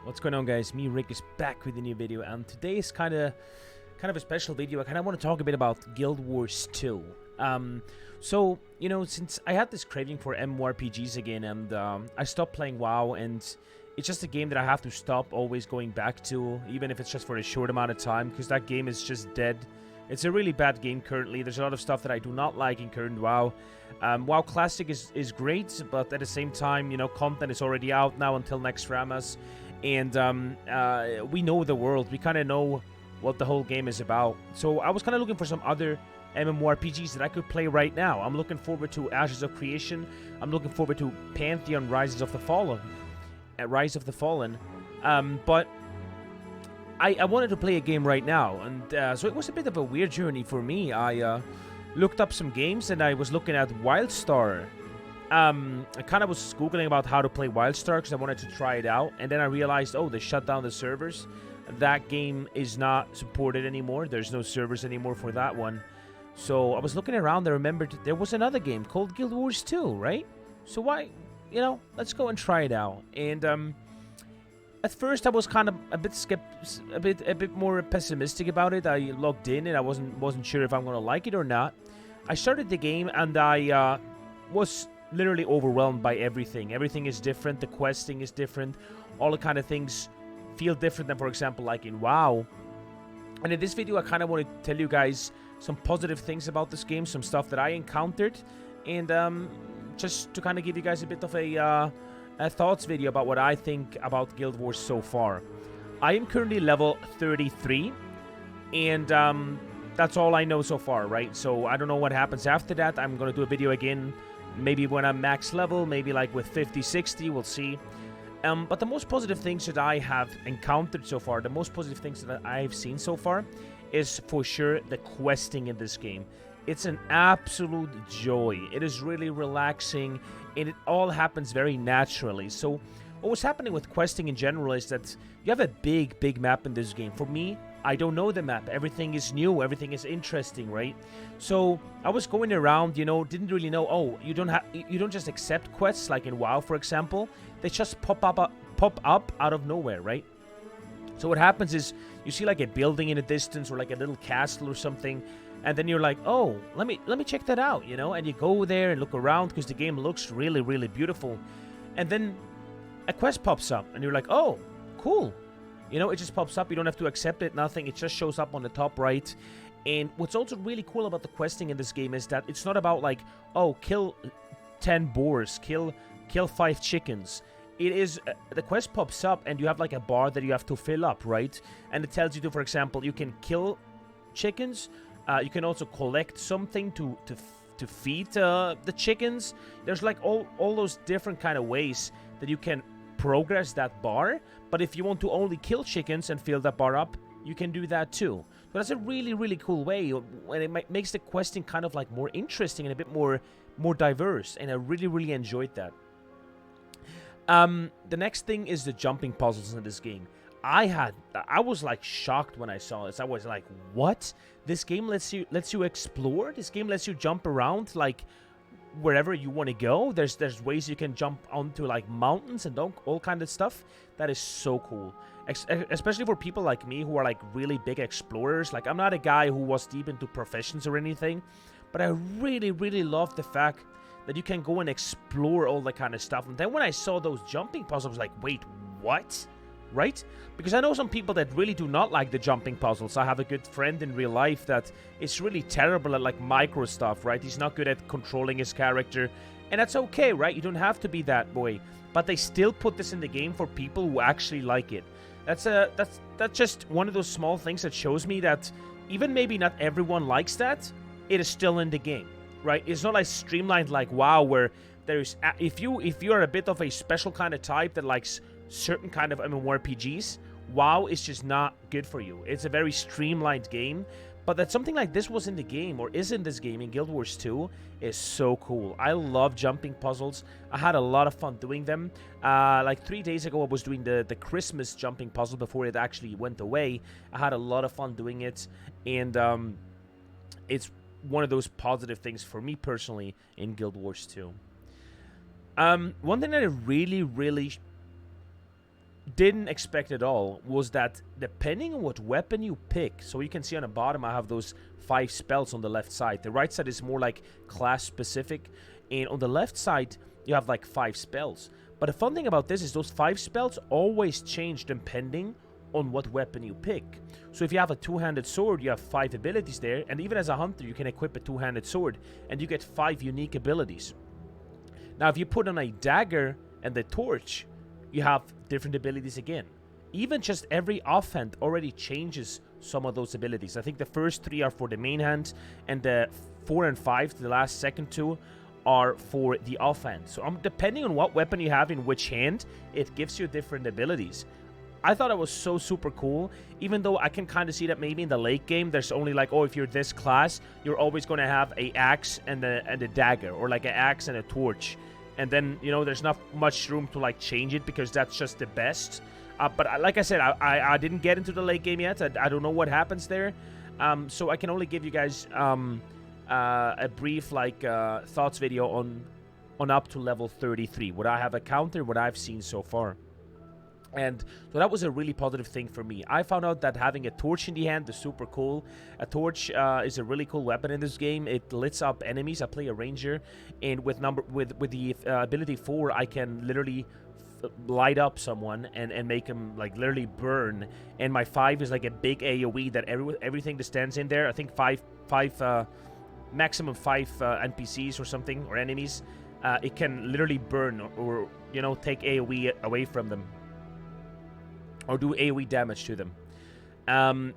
What's going on, guys? Me, Rick, is back with a new video, and today is kind of a special video. I kind of want to talk a bit about Guild Wars 2. So, you know, since I had this craving for MMORPGs again, and I stopped playing WoW, and it's just a game that I have to stop always going back to, even if it's just for a short amount of time, because that game is just dead. It's a really bad game currently. There's a lot of stuff that I do not like in current WoW. WoW Classic is great, but at the same time, you know, content is already out now until next Ramas. And we know the world. We kind of know what the whole game is about. So I was kind of looking for some other MMORPGs that I could play right now. I'm looking forward to Ashes of Creation. I'm looking forward to Pantheon Rise of the Fallen. But I wanted to play a game right now. And so it was a bit of a weird journey for me. I looked up some games and I was looking at WildStar. I kind of was Googling about how to play WildStar because I wanted to try it out. And then I realized, oh, they shut down the servers. That game is not supported anymore. There's no servers anymore for that one. So I was looking around. I remembered there was another game called Guild Wars 2, right? So why, you know, let's go and try it out. And at first I was kind of a bit more pessimistic about it. I logged in and I wasn't sure if I'm gonna like it or not. I started the game and I was literally overwhelmed by everything. Everything is different. The questing is different. All the kind of things feel different than, for example, like in WoW. And in this video, I kind of want to tell you guys some positive things about this game, some stuff that I encountered, and just to kind of give you guys a bit of a thoughts video about what I think about Guild Wars so far. I am currently level 33, and that's all I know so far, right? So I don't know what happens after that. I'm going to do a video again, maybe when I'm max level, maybe like with 50, 60, we'll see. But the most positive things that I have encountered so far, the most positive things that I've seen so far, is for sure the questing in this game. It's an absolute joy. It is really relaxing, and it all happens very naturally. So what was happening with questing in general is that you have a big map in this game. For me, I don't know the map. Everything is new. Everything is interesting, right? So I was going around, you know, didn't really know. Oh, you don't just accept quests like in WoW, for example. They just pop up out of nowhere, right? So what happens is you see like a building in the distance or like a little castle or something, and then you're like, oh, let me check that out, you know? And you go there and look around because the game looks really beautiful, and then a quest pops up, and you're like, oh, cool. You know, it just pops up. You don't have to accept it, nothing. It just shows up on the top right. And what's also really cool about the questing in this game is that it's not about like, oh, kill 10 boars, kill 5 chickens. It is, the quest pops up and you have like a bar that you have to fill up, right? And it tells you to, for example, you can kill chickens. You can also collect something to feed the chickens. There's like all those different kind of ways that you can progress that bar. But if you want to only kill chickens and fill that bar up, you can do that too. So that's a really cool way, and it makes the questing kind of like more interesting and a bit more diverse, and I really enjoyed that. The next thing is the jumping puzzles in this game. I was like shocked when I saw this. I was like, what? This game lets you explore? This game lets you jump around like wherever you want to go. There's ways you can jump onto like mountains and all kind of stuff. That is so cool, especially for people like me who are like really big explorers. Like, I'm not a guy who was deep into professions or anything, but I really love the fact that you can go and explore all that kind of stuff. And then when I saw those jumping puzzles, I was like, wait, what? Right? Because I know some people that really do not like the jumping puzzles. I have a good friend in real life that is really terrible at like micro stuff, right? He's not good at controlling his character, and that's okay, right? You don't have to be that way. But they still put this in the game for people who actually like it. That's just one of those small things that shows me that even maybe not everyone likes that, it is still in the game, right? It's not like streamlined like WoW, where there's if you're a bit of a special kind of type that likes certain kind of MMORPGs, WoW is just not good for you. It's a very streamlined game, but that something like this was in the game, or is in this game in Guild Wars 2, is so cool. I love jumping puzzles. I had a lot of fun doing them. Like 3 days ago, I was doing the Christmas jumping puzzle before it actually went away. I had a lot of fun doing it, and it's one of those positive things for me personally in Guild Wars 2. One thing that I really didn't expect at all was that depending on what weapon you pick, so you can see on the bottom I have those 5 spells on the left side. The right side is more like class specific, and on the left side you have like 5 spells. But the fun thing about this is those 5 spells always change depending on what weapon you pick. So if you have a two-handed sword, you have 5 abilities there, and even as a hunter you can equip a two-handed sword and you get 5 unique abilities. Now if you put on a dagger and the torch, you have different abilities again. Even just every offhand already changes some of those abilities. I think the first 3 are for the main hand, and the 4 and 5, the last second 2, are for the offhand. So depending on what weapon you have in which hand, it gives you different abilities. I thought it was so super cool, even though I can kind of see that maybe in the late game there's only like, oh, if you're this class, you're always going to have a axe and a dagger, or like an axe and a torch. And then, you know, there's not much room to like change it because that's just the best. But like I said, I didn't get into the late game yet. I don't know what happens there. So I can only give you guys a brief like thoughts video on up to level 33. What I have encountered, what I've seen so far. And so that was a really positive thing for me. I found out that having a torch in the hand is super cool. A torch is a really cool weapon in this game. It lights up enemies. I play a ranger, and with the ability 4, I can literally light up someone and make them like literally burn. And my 5 is like a big AoE that everything that stands in there. I think maximum 5 NPCs or something, or enemies. It can literally burn or you know, take AoE away from them, or do AoE damage to them.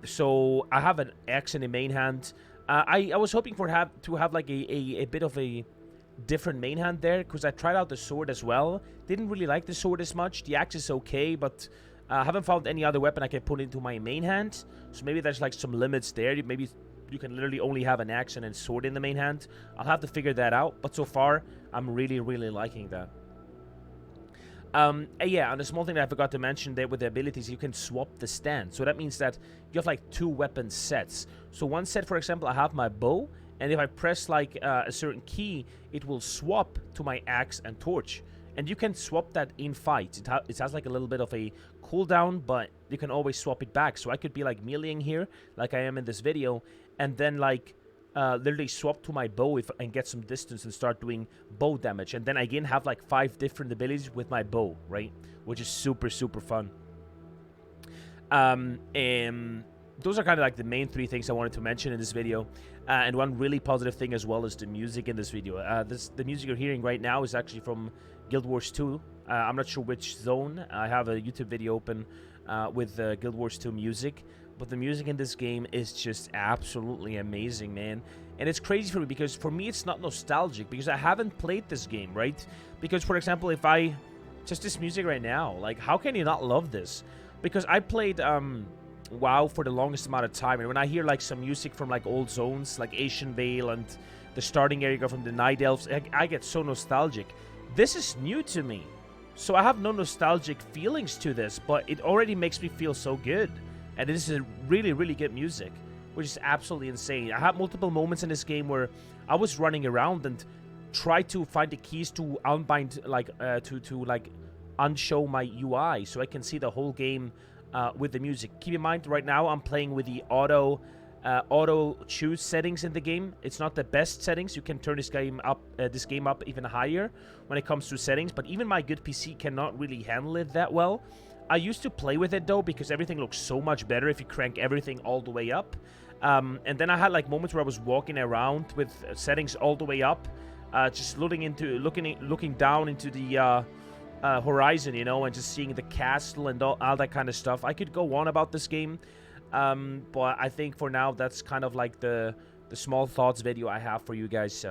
So I have an axe in the main hand. I was hoping to have like a bit of a different main hand there, because I tried out the sword as well. Didn't really like the sword as much. The axe is okay, but I haven't found any other weapon I can put into my main hand. So maybe there's like some limits there. Maybe you can literally only have an axe and a sword in the main hand. I'll have to figure that out. But so far, I'm really, really liking that. Yeah, and the small thing that I forgot to mention there with the abilities, you can swap the stand. So that means that you have like 2 weapon sets. So one set, for example, I have my bow, and if I press like a certain key, it will swap to my axe and torch. And you can swap that in fights. It has like a little bit of a cooldown, but you can always swap it back. So I could be like meleeing here, like I am in this video, and then like literally swap to my bow and get some distance and start doing bow damage. And then again have like 5 different abilities with my bow, right? Which is super, super fun. And those are kind of like the main 3 things I wanted to mention in this video. And one really positive thing as well is the music in this video. The music you're hearing right now is actually from Guild Wars 2. I'm not sure which zone. I have a YouTube video open with Guild Wars 2 music. But the music in this game is just absolutely amazing, man. And it's crazy for me, because for me it's not nostalgic, because I haven't played this game, right? Because, for example, if I... just this music right now, like, how can you not love this? Because I played WoW for the longest amount of time, and when I hear, like, some music from, like, old zones, like Asian Vale and the starting area from the Night Elves, I get so nostalgic. This is new to me. So I have no nostalgic feelings to this, but it already makes me feel so good. And this is really, really good music, which is absolutely insane. I had multiple moments in this game where I was running around and tried to find the keys to unbind, like, to like unshow my UI so I can see the whole game with the music. Keep in mind, right now I'm playing with the auto choose settings in the game. It's not the best settings. You can turn this game up even higher when it comes to settings, but even my good PC cannot really handle it that well. I used to play with it though, because everything looks so much better if you crank everything all the way up. And then I had like moments where I was walking around with settings all the way up, just looking down into the horizon, you know, and just seeing the castle and all that kind of stuff. I could go on about this game, but I think for now that's kind of like the small thoughts video I have for you guys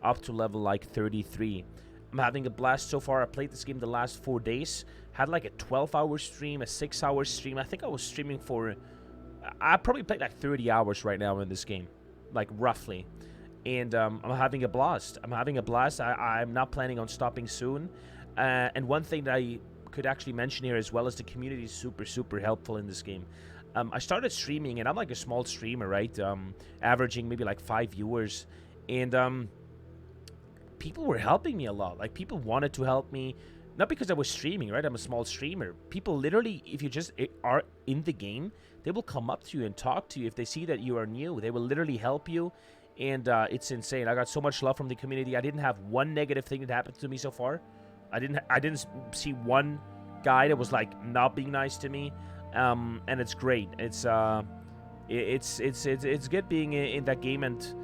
up to level like 33. I'm having a blast so far. I played this game the last 4 days. Had like a 12-hour stream, a 6-hour stream. I think I was streaming for... I probably played like 30 hours right now in this game. Like, roughly. And I'm having a blast. I'm not planning on stopping soon. And one thing that I could actually mention here as well is the community is super, super helpful in this game. I started streaming, and I'm like a small streamer, right? Averaging maybe like 5 viewers. And... people were helping me a lot. Like, people wanted to help me. not because I was streaming, right? I'm a small streamer. People literally, if you just are in the game, they will come up to you and talk to you. If they see that you are new, they will literally help you. And it's insane. I got so much love from the community. I didn't have one negative thing that happened to me so far. I didn't see one guy that was like not being nice to me. And it's great. It's good being in that game, and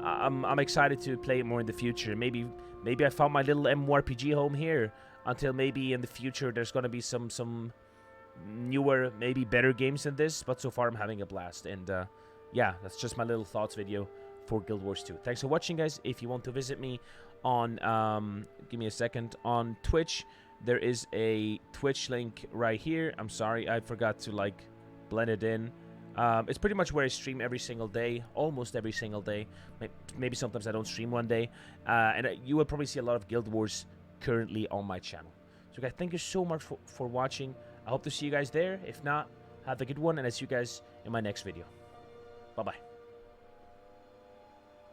I'm excited to play it more in the future. Maybe I found my little MMORPG home here. Until maybe in the future there's gonna be some newer, maybe better games than this. But so far I'm having a blast. And yeah, that's just my little thoughts video for Guild Wars 2. Thanks for watching, guys. If you want to visit me on give me a second, on Twitch, there is a Twitch link right here. I'm sorry, I forgot to like blend it in. It's pretty much where I stream every single day, almost every single day. Maybe sometimes I don't stream one day. And you will probably see a lot of Guild Wars currently on my channel. So guys, thank you so much for watching. I hope to see you guys there. If not, have a good one, and I'll see you guys in my next video. Bye bye.